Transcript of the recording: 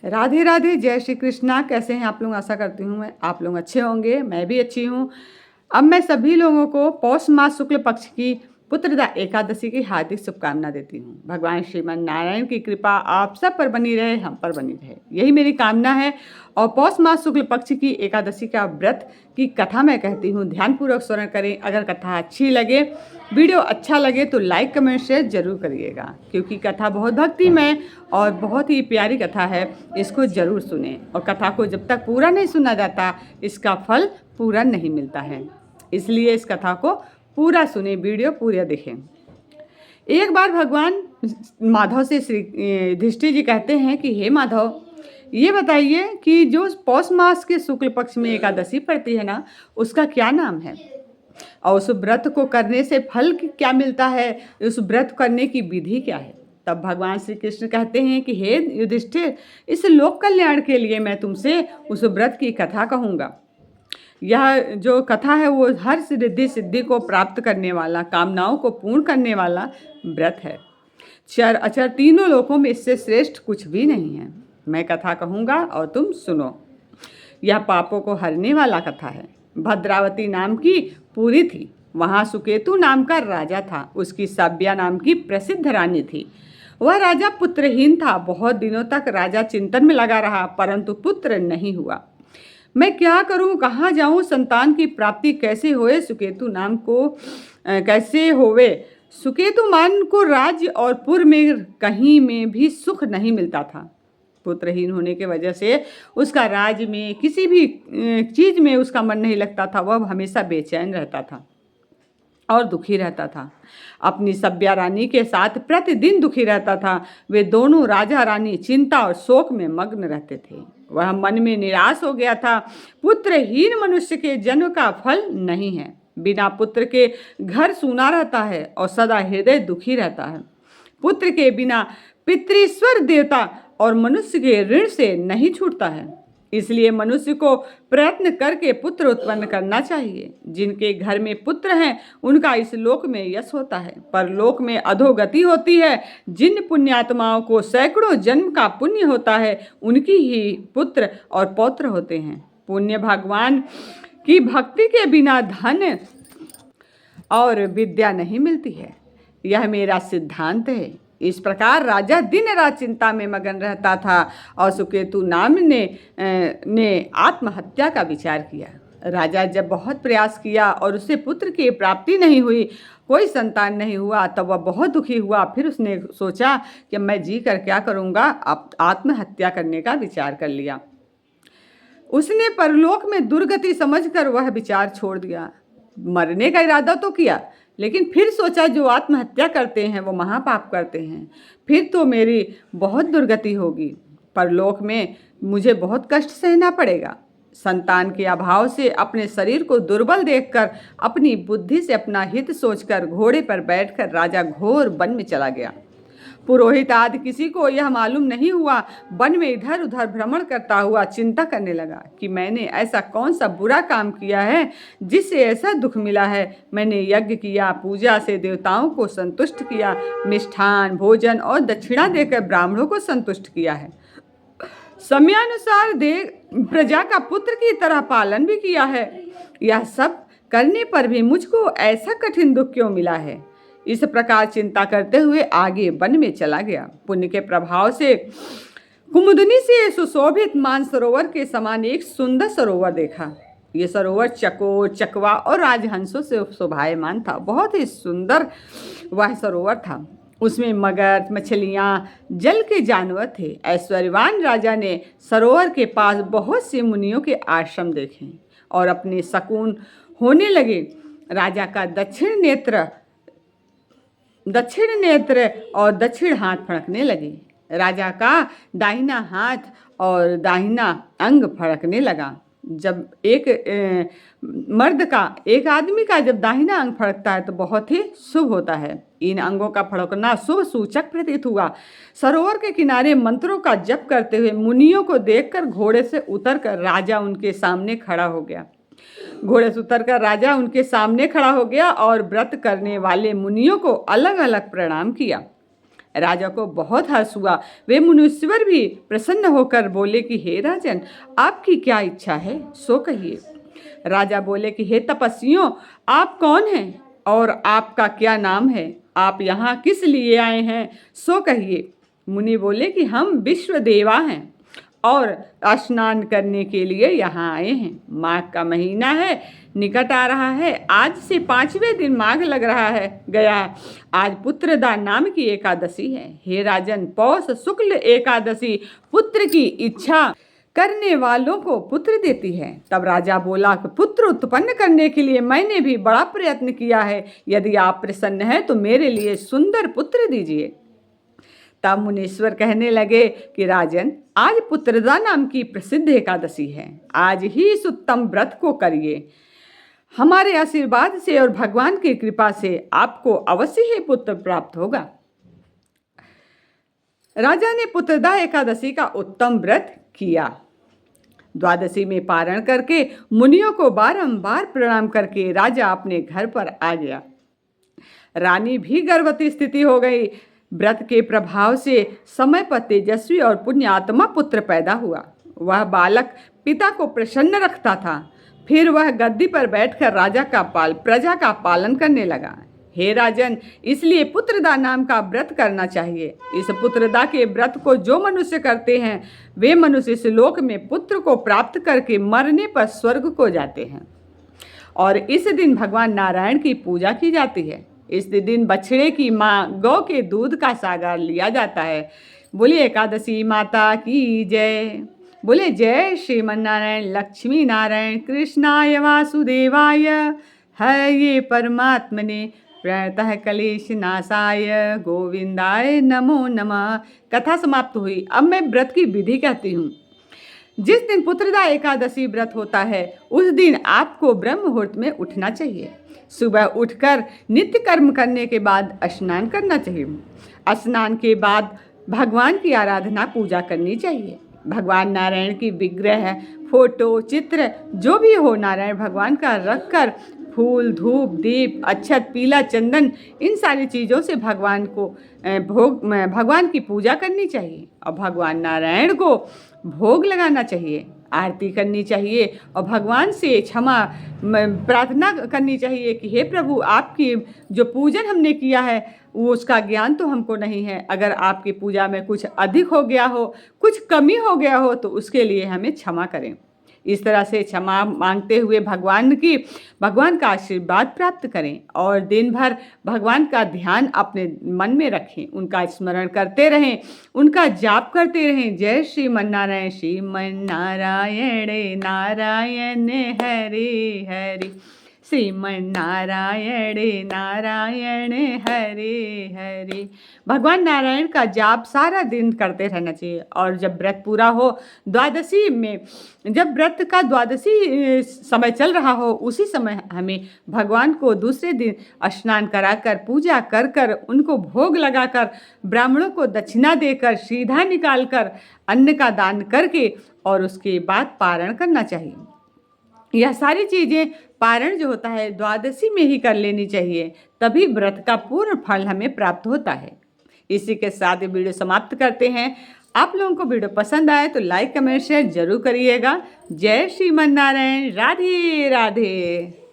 राधे राधे, जय श्री कृष्णा। कैसे हैं आप लोग? आशा करती हूँ मैं आप लोग अच्छे होंगे, मैं भी अच्छी हूँ। अब मैं सभी लोगों को पौष मास शुक्ल पक्ष की पुत्रदा एकादशी की हार्दिक शुभकामना देती हूँ। भगवान श्रीमन नारायण की कृपा आप सब पर बनी रहे, हम पर बनी रहे, यही मेरी कामना है। और पौष मास शुक्ल पक्ष की एकादशी का व्रत की कथा मैं कहती हूँ, ध्यानपूर्वक श्रवण करें। अगर कथा अच्छी लगे, वीडियो अच्छा लगे तो लाइक कमेंट शेयर जरूर करिएगा, क्योंकि कथा बहुत भक्तिमय और बहुत ही प्यारी कथा है। इसको जरूर सुने, और कथा को जब तक पूरा नहीं सुना जाता इसका फल पूरा नहीं मिलता है। इसलिए इस कथा को पूरा सुने, वीडियो पूरा देखें। एक बार भगवान माधव से श्री युधिष्ठिर जी कहते हैं कि हे माधव, ये बताइए कि जो पौष मास के शुक्ल पक्ष में एकादशी पड़ती है ना, उसका क्या नाम है, और उस व्रत को करने से फल क्या मिलता है, उस व्रत करने की विधि क्या है। तब भगवान श्री कृष्ण कहते हैं कि हे युधिष्ठिर, इस लोक कल्याण के लिए मैं तुमसे उस व्रत की कथा कहूँगा। यह जो कथा है वो हर रिद्धि सिद्धि को प्राप्त करने वाला, कामनाओं को पूर्ण करने वाला व्रत है। चर अचर तीनों लोकों में इससे श्रेष्ठ कुछ भी नहीं है। मैं कथा कहूँगा और तुम सुनो। यह पापों को हरने वाला कथा है। भद्रावती नाम की पुरी थी, वहाँ सुकेतु नाम का राजा था। उसकी सभ्या नाम की प्रसिद्ध रानी थी। वह राजा पुत्रहीन था। बहुत दिनों तक राजा चिंतन में लगा रहा, परंतु पुत्र नहीं हुआ। मैं क्या करूं, कहाँ जाऊं, संतान की प्राप्ति कैसे होए, सुकेतु नाम को कैसे होवे। सुकेतु मान को राज्य और पुर में कहीं में भी सुख नहीं मिलता था। पुत्रहीन होने के वजह से उसका राज्य में किसी भी चीज़ में उसका मन नहीं लगता था। वह हमेशा बेचैन रहता था और दुखी रहता था। अपनी सभ्या रानी के साथ प्रतिदिन दुखी रहता था। वे दोनों राजा रानी चिंता और शोक में मग्न रहते थे। वह मन में निराश हो गया था। पुत्रहीन मनुष्य के जन्म का फल नहीं है। बिना पुत्र के घर सूना रहता है और सदा हृदय दुखी रहता है। पुत्र के बिना पितृश्वर देवता और मनुष्य के ऋण से नहीं छूटता है। इसलिए मनुष्य को प्रयत्न करके पुत्र उत्पन्न करना चाहिए। जिनके घर में पुत्र हैं उनका इस लोक में यश होता है, पर लोक में अधोगति होती है। जिन पुण्यात्माओं को सैकड़ों जन्म का पुण्य होता है उनकी ही पुत्र और पौत्र होते हैं। पुण्य भगवान की भक्ति के बिना धन और विद्या नहीं मिलती है, यह मेरा सिद्धांत है। इस प्रकार राजा दिन रात चिंता में मगन रहता था और सुकेतु नाम ने आत्महत्या का विचार किया। राजा जब बहुत प्रयास किया और उसे पुत्र की प्राप्ति नहीं हुई, कोई संतान नहीं हुआ, तब वह बहुत दुखी हुआ। फिर उसने सोचा कि मैं जी कर क्या करूँगा। आत्महत्या करने का विचार कर लिया। उसने परलोक में दुर्गति समझकर वह विचार छोड़ दिया। मरने का इरादा तो किया, लेकिन फिर सोचा जो आत्महत्या करते हैं वो महापाप करते हैं, फिर तो मेरी बहुत दुर्गति होगी। परलोक में मुझे बहुत कष्ट सहना पड़ेगा। संतान के अभाव से अपने शरीर को दुर्बल देखकर, अपनी बुद्धि से अपना हित सोचकर घोड़े पर बैठकर राजा घोर वन में चला गया। पुरोहित आदि किसी को यह मालूम नहीं हुआ। वन में इधर उधर भ्रमण करता हुआ चिंता करने लगा कि मैंने ऐसा कौन सा बुरा काम किया है जिससे ऐसा दुख मिला है। मैंने यज्ञ किया, पूजा से देवताओं को संतुष्ट किया, मिष्ठान भोजन और दक्षिणा देकर ब्राह्मणों को संतुष्ट किया है, समयानुसार प्रजा का पुत्र की तरह पालन भी किया है। यह सब करने पर भी मुझको ऐसा कठिन दुख क्यों मिला है। इस प्रकार चिंता करते हुए आगे वन में चला गया। पुण्य के प्रभाव से कुमुदनी से सुशोभित मानसरोवर के समान एक सुंदर सरोवर देखा। ये सरोवर चकोर, चकवा और राजहंसों से शोभायमान था। बहुत ही सुंदर वह सरोवर था। उसमें मगर, मछलियाँ, जल के जानवर थे। ऐश्वर्यवान राजा ने सरोवर के पास बहुत से मुनियों के आश्रम देखे और अपने सकून होने लगे। राजा का दक्षिण नेत्र और दक्षिण हाथ फड़कने लगे। राजा का दाहिना हाथ और दाहिना अंग फड़कने लगा। जब एक आदमी का जब दाहिना अंग फड़कता है तो बहुत ही शुभ होता है। इन अंगों का फड़कना शुभ सूचक प्रतीत हुआ। सरोवर के किनारे मंत्रों का जप करते हुए मुनियों को देखकर घोड़े से उतरकर राजा उनके सामने खड़ा हो गया। और व्रत करने वाले मुनियों को अलग अलग प्रणाम किया। राजा को बहुत हर्ष हुआ। वे मुनीश्वर भी प्रसन्न होकर बोले कि हे राजन, आपकी क्या इच्छा है सो कहिए। राजा बोले कि हे तपस्वियों, आप कौन हैं और आपका क्या नाम है? आप यहाँ किस लिए आए हैं सो कहिए। मुनि बोले कि हम विश्वदेवा हैं और स्नान करने के लिए यहाँ आए हैं। माघ का महीना है, निकट आ रहा है। आज से 5वें दिन माघ लग रहा है गया। आज पुत्रदा नाम की एकादशी है। हे राजन, पौष शुक्ल एकादशी पुत्र की इच्छा करने वालों को पुत्र देती है। तब राजा बोला कि पुत्र उत्पन्न करने के लिए मैंने भी बड़ा प्रयत्न किया है। यदि आप प्रसन्न हैं तो मेरे लिए सुंदर पुत्र दीजिए। तब मुनीश्वर कहने लगे कि राजन, आज पुत्रदा नाम की प्रसिद्ध एकादशी है। आज ही इस उत्तम व्रत को करिए। हमारे आशीर्वाद से और भगवान की कृपा से आपको अवश्य ही पुत्र प्राप्त होगा। राजा ने पुत्रदा एकादशी का उत्तम व्रत किया। द्वादशी में पारण करके मुनियों को बारंबार प्रणाम करके राजा अपने घर पर आ गया। रानी भी गर्भवती स्थिति हो गई। व्रत के प्रभाव से समय पर तेजस्वी और पुण्यात्मा पुत्र पैदा हुआ। वह बालक पिता को प्रसन्न रखता था। फिर वह गद्दी पर बैठकर प्रजा का पालन करने लगा। हे राजन, इसलिए पुत्रदा नाम का व्रत करना चाहिए। इस पुत्रदा के व्रत को जो मनुष्य करते हैं वे मनुष्य इस लोक में पुत्र को प्राप्त करके मरने पर स्वर्ग को जाते हैं। और इस दिन भगवान नारायण की पूजा की जाती है। इस दिन बछड़े की माँ गौ के दूध का सागर लिया जाता है। बोलिए एकादशी माता की जय। बोले जय श्रीमन्नारायण लक्ष्मी नारायण कृष्णाय वासुदेवाय हरे परमात्मने प्रणतः कलेश नाशाय गोविंदाय नमो नमः। कथा समाप्त हुई। अब मैं व्रत की विधि कहती हूँ। जिस दिन पुत्रदा एकादशी व्रत होता है उस दिन आपको ब्रह्म मुहूर्त में उठना चाहिए। सुबह उठकर नित्य कर्म करने के बाद स्नान करना चाहिए। स्नान के बाद भगवान की आराधना पूजा करनी चाहिए। भगवान नारायण की विग्रह, फोटो, चित्र जो भी हो नारायण भगवान का रख कर फूल, धूप, दीप, अक्षत, पीला चंदन इन सारी चीज़ों से भगवान की पूजा करनी चाहिए और भगवान नारायण को भोग लगाना चाहिए, आरती करनी चाहिए और भगवान से क्षमा प्रार्थना करनी चाहिए कि हे प्रभु, आपकी जो पूजन हमने किया है वो उसका ज्ञान तो हमको नहीं है। अगर आपकी पूजा में कुछ अधिक हो गया हो, कुछ कमी हो गया हो तो उसके लिए हमें क्षमा करें। इस तरह से क्षमा मांगते हुए भगवान का आशीर्वाद प्राप्त करें और दिन भर भगवान का ध्यान अपने मन में रखें, उनका स्मरण करते रहें, उनका जाप करते रहें। जय श्रीमन्नारायण श्रीमन्नारायण नारायण हरे हरे श्रीमन्नारायण नारायण हरे हरे। भगवान नारायण का जाप सारा दिन करते रहना चाहिए। और जब व्रत पूरा हो, द्वादशी में जब व्रत का द्वादशी समय चल रहा हो उसी समय हमें भगवान को दूसरे दिन स्नान कराकर पूजा कर कर उनको भोग लगाकर ब्राह्मणों को दक्षिणा देकर सीधा निकालकर अन्न का दान करके और उसके बाद पारण करना चाहिए। यह सारी चीज़ें पारण जो होता है द्वादशी में ही कर लेनी चाहिए, तभी व्रत का पूर्ण फल हमें प्राप्त होता है। इसी के साथ ये वीडियो समाप्त करते हैं। आप लोगों को वीडियो पसंद आए तो लाइक कमेंट शेयर जरूर करिएगा। जय श्रीमन्नारायण। राधे राधे।